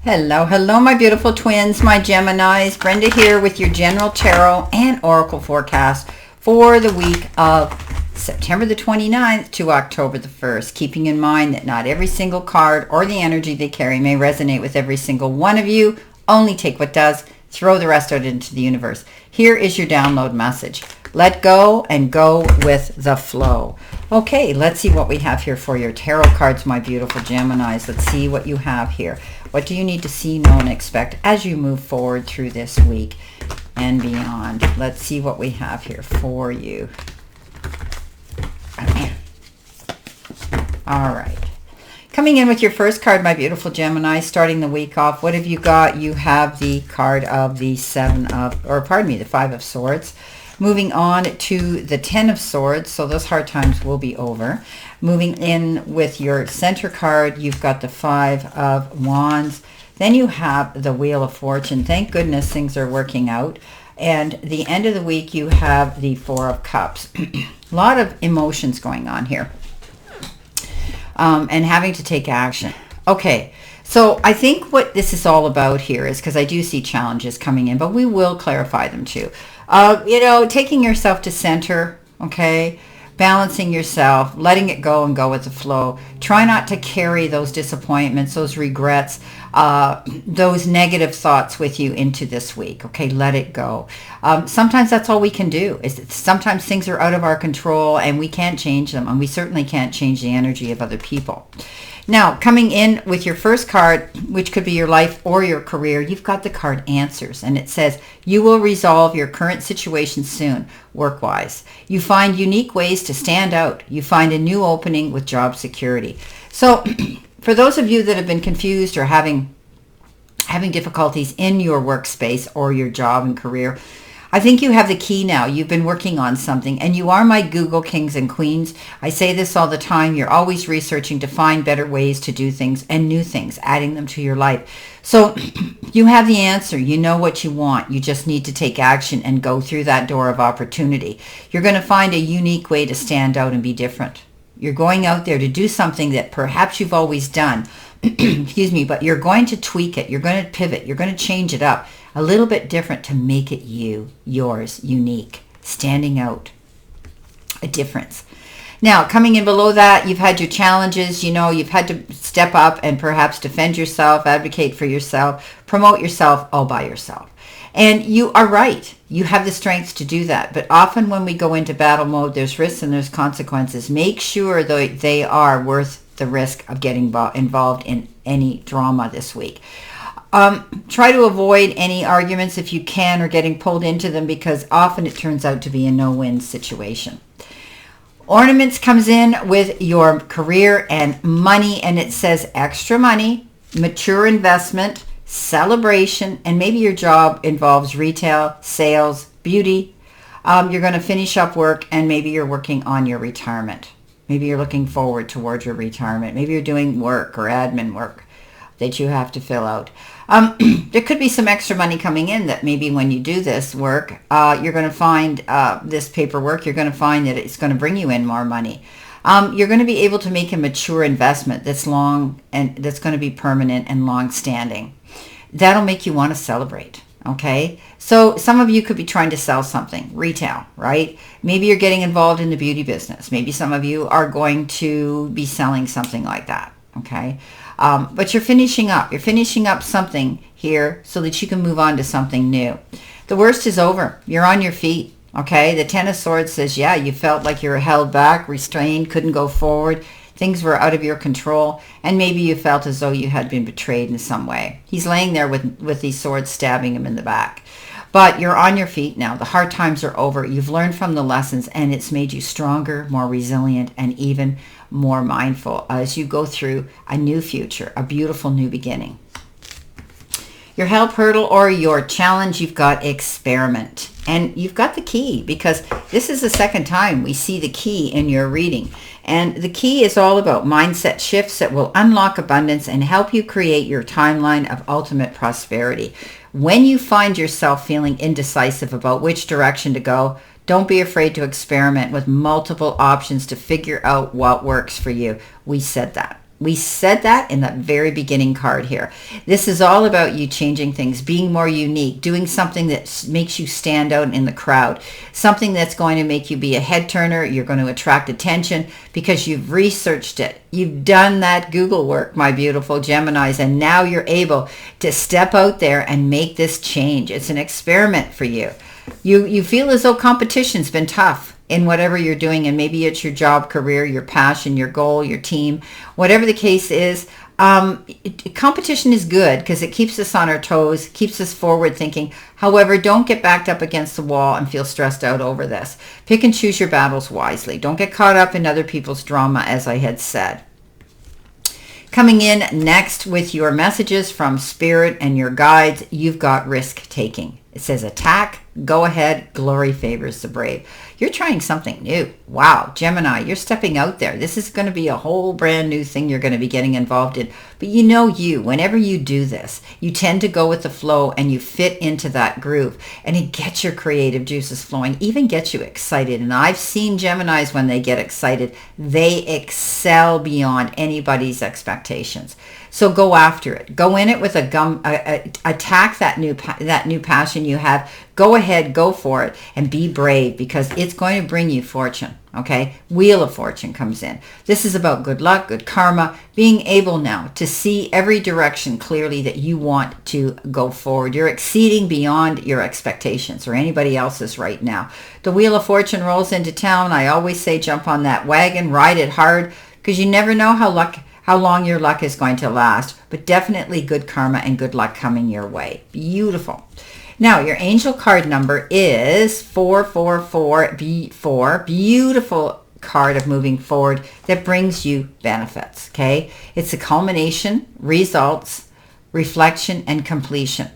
Hello, hello, my beautiful twins, my Geminis. Brenda here with your general tarot and oracle forecast for the week of September the 29th to October the 1st, keeping in mind that not every single card or the energy they carry may resonate with every single one of you. Only take what does, throw the rest out into the universe. Here is your download message. Let go and go with the flow. Okay, let's see what we have here for your tarot cards, my beautiful Geminis. Let's see what you have here. What do you need to see, know, and expect as you move forward through this week and beyond? Let's see what we have here for you. All right. Coming in with your first card, my beautiful Gemini, starting the week off, what have you got? You have the card of the the 5 of Swords. Moving on to the 10 of Swords, so those hard times will be over. Moving in with your center card, you've got the 5 of Wands. Then you have the Wheel of Fortune. Thank goodness things are working out. And the end of the week, you have the 4 of Cups. A lot of emotions going on here. And having to take action. Okay, so I think what this is all about here is, because I do see challenges coming in, but we will clarify them too. Taking yourself to center, okay, balancing yourself, letting it go and go with the flow. Try not to carry those disappointments, those regrets, those negative thoughts with you into this week, okay? Let it go. Sometimes that's all we can do. Sometimes things are out of our control and we can't change them, and we certainly can't change the energy of other people. Now, coming in with your first card, which could be your life or your career, you've got the card Answers, and it says, you will resolve your current situation soon, work-wise. You find unique ways to stand out. You find a new opening with job security. So for those of you that have been confused or having difficulties in your workspace or your job and career, I think you have the key now. You've been working on something, and you are my Google kings and queens. I say this all the time. You're always researching to find better ways to do things and new things, adding them to your life. So you have the answer. You know what you want. You just need to take action and go through that door of opportunity. You're going to find a unique way to stand out and be different. You're going out there to do something that perhaps you've always done, excuse me, but you're going to tweak it. You're going to pivot. You're going to change it up a little bit different to make it yours, unique, standing out, a difference. Now, coming in below that, you've had your challenges. You've had to step up and perhaps defend yourself, advocate for yourself, promote yourself all by yourself. And you are right. You have the strength to do that. But often when we go into battle mode, there's risks and there's consequences. Make sure that they are worth the risk of getting involved in any drama this week. Try to avoid any arguments if you can, or getting pulled into them, because often it turns out to be a no-win situation. Ornaments comes in with your career and money, and it says extra money, mature investment, celebration, and maybe your job involves retail, sales, beauty. You're going to finish up work, and maybe you're working on your retirement. Maybe you're looking forward towards your retirement. Maybe you're doing work or admin work that you have to fill out. There could be some extra money coming in that maybe when you do this work, you're going to find this paperwork, you're going to find that it's going to bring you in more money. You're going to be able to make a mature investment that's long and that's going to be permanent and long-standing. That'll make you want to celebrate, okay? So some of you could be trying to sell something, retail, right? Maybe you're getting involved in the beauty business. Maybe some of you are going to be selling something like that, okay? But you're finishing up. You're finishing up something here so that you can move on to something new. The worst is over. You're on your feet, okay? The 10 of Swords says, yeah, you felt like you were held back, restrained, couldn't go forward. Things were out of your control, and maybe you felt as though you had been betrayed in some way. He's laying there with these swords stabbing him in the back. But you're on your feet now. The hard times are over. You've learned from the lessons, and it's made you stronger, more resilient, and even more mindful as you go through a new future, a beautiful new beginning. Your help, hurdle, or your challenge, you've got experiment. And you've got the key, because this is the second time we see the key in your reading. And the key is all about mindset shifts that will unlock abundance and help you create your timeline of ultimate prosperity. When you find yourself feeling indecisive about which direction to go, don't be afraid to experiment with multiple options to figure out what works for you. We said that. We said that in the very beginning card here. This is all about you changing things, being more unique, doing something that makes you stand out in the crowd, something that's going to make you be a head turner. You're going to attract attention because you've researched it. You've done that Google work, my beautiful Geminis, and now you're able to step out there and make this change. It's an experiment for you. You feel as though competition's been tough in whatever you're doing, and maybe it's your job, career, your passion, your goal, your team, whatever the case is. Competition is good because it keeps us on our toes, keeps us forward thinking. However, don't get backed up against the wall and feel stressed out over this. Pick and choose your battles wisely. Don't get caught up in other people's drama, as I had said. Coming in next with your messages from Spirit and your guides, you've got risk taking. It says attack, go ahead, glory favors the brave. You're trying something new. Wow, Gemini, you're stepping out there. This is going to be a whole brand new thing you're going to be getting involved in. But whenever you do this, you tend to go with the flow and you fit into that groove. And it gets your creative juices flowing, even gets you excited. And I've seen Geminis, when they get excited, they excel beyond anybody's expectations. So go after it. Go in it with attack that new passion you have. Go ahead, go for it, and be brave, because it's going to bring you fortune. Okay? Wheel of Fortune comes in. This is about good luck, good karma, being able now to see every direction clearly that you want to go forward. You're exceeding beyond your expectations or anybody else's right now. The Wheel of Fortune rolls into town. I always say jump on that wagon, ride it hard, because you never know how long your luck is going to last, but definitely good karma and good luck coming your way. Beautiful. Now, your angel card number is 444B4. Beautiful card of moving forward that brings you benefits, okay? It's a culmination, results, reflection, and completion.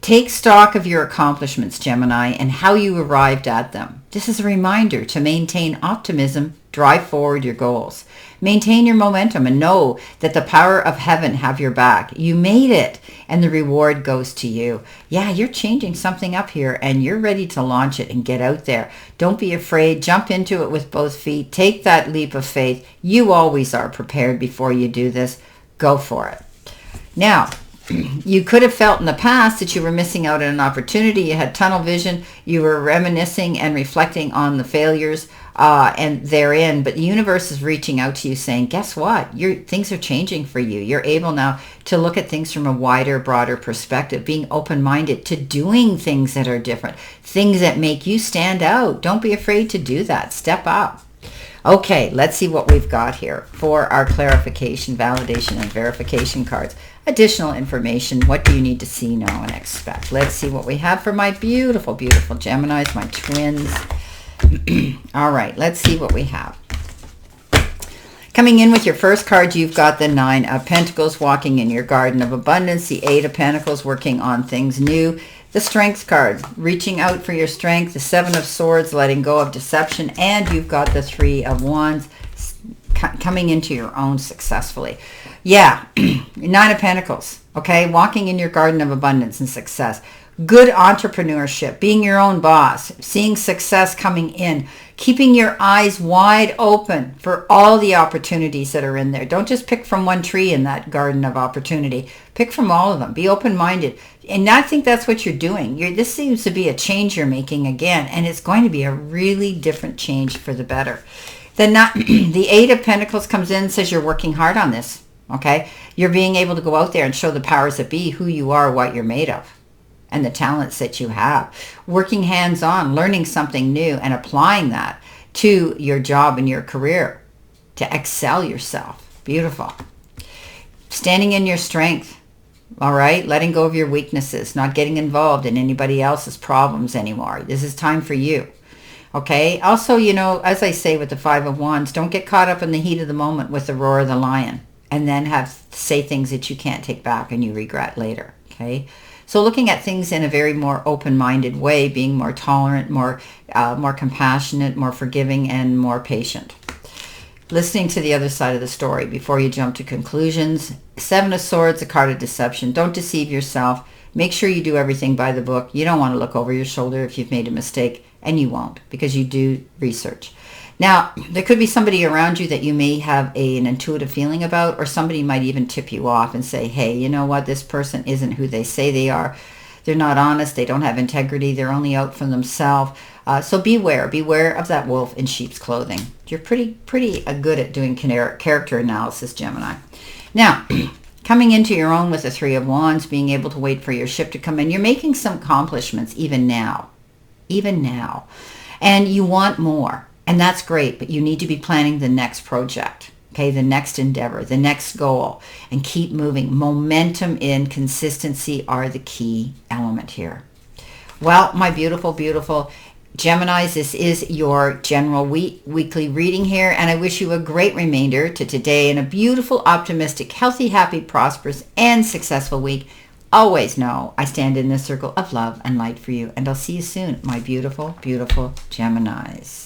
Take stock of your accomplishments, Gemini, and how you arrived at them. This is a reminder to maintain optimism, drive forward your goals. Maintain your momentum and know that the power of heaven have your back. You made it, and the reward goes to you. Yeah, you're changing something up here, and you're ready to launch it and get out there. Don't be afraid. Jump into it with both feet. Take that leap of faith. You always are prepared before you do this. Go for it. Now, you could have felt in the past that you were missing out on an opportunity. You had tunnel vision. You were reminiscing and reflecting on the failures and therein. But the universe is reaching out to you saying, guess what? Things are changing for you. You're able now to look at things from a wider, broader perspective, being open-minded to doing things that are different, things that make you stand out. Don't be afraid to do that. Step up. Okay, let's see what we've got here for our clarification, validation, and verification cards. Additional information. What do you need to see, know, and expect? Let's see what we have for my beautiful, beautiful Geminis, my twins. All right, let's see what we have. Coming in with your first card, you've got the 9 of Pentacles, walking in your garden of abundance. The 8 of Pentacles, working on things new. The Strength card, reaching out for your strength. The 7 of Swords, letting go of deception. And you've got the 3 of Wands, coming into your own successfully. Yeah, 9 of Pentacles, okay? Walking in your garden of abundance and success. Good entrepreneurship, being your own boss, seeing success coming in, keeping your eyes wide open for all the opportunities that are in there. Don't just pick from one tree in that garden of opportunity. Pick from all of them. Be open-minded. And I think that's what you're doing. This seems to be a change you're making again, and it's going to be a really different change for the better. The 8 of Pentacles comes in and says you're working hard on this, okay? You're being able to go out there and show the powers that be who you are, what you're made of, and the talents that you have. Working hands-on, learning something new, and applying that to your job and your career to excel yourself. Beautiful. Standing in your strength, all right? Letting go of your weaknesses, not getting involved in anybody else's problems anymore. This is time for you. Okay. Also, as I say with the 5 of Wands, don't get caught up in the heat of the moment with the roar of the lion and then say things that you can't take back and you regret later. Okay. So looking at things in a very more open-minded way, being more tolerant, more compassionate, more forgiving, and more patient. Listening to the other side of the story before you jump to conclusions. 7 of Swords, a card of deception. Don't deceive yourself. Make sure you do everything by the book. You don't want to look over your shoulder if you've made a mistake. And you won't, because you do research. Now, there could be somebody around you that you may have an intuitive feeling about, or somebody might even tip you off and say, hey, you know what, this person isn't who they say they are. They're not honest. They don't have integrity. They're only out for themselves. So beware. Beware of that wolf in sheep's clothing. You're pretty good at doing character analysis, Gemini. Now, coming into your own with the Three of Wands, being able to wait for your ship to come in, you're making some accomplishments even now. Even now. And you want more. And that's great, but you need to be planning the next project, okay, the next endeavor, the next goal, and keep moving. Momentum and consistency are the key element here. Well, my beautiful, beautiful Geminis, this is your general weekly reading here, and I wish you a great remainder to today and a beautiful, optimistic, healthy, happy, prosperous, and successful week. Always know I stand in this circle of love and light for you, and I'll see you soon, my beautiful, beautiful Geminis.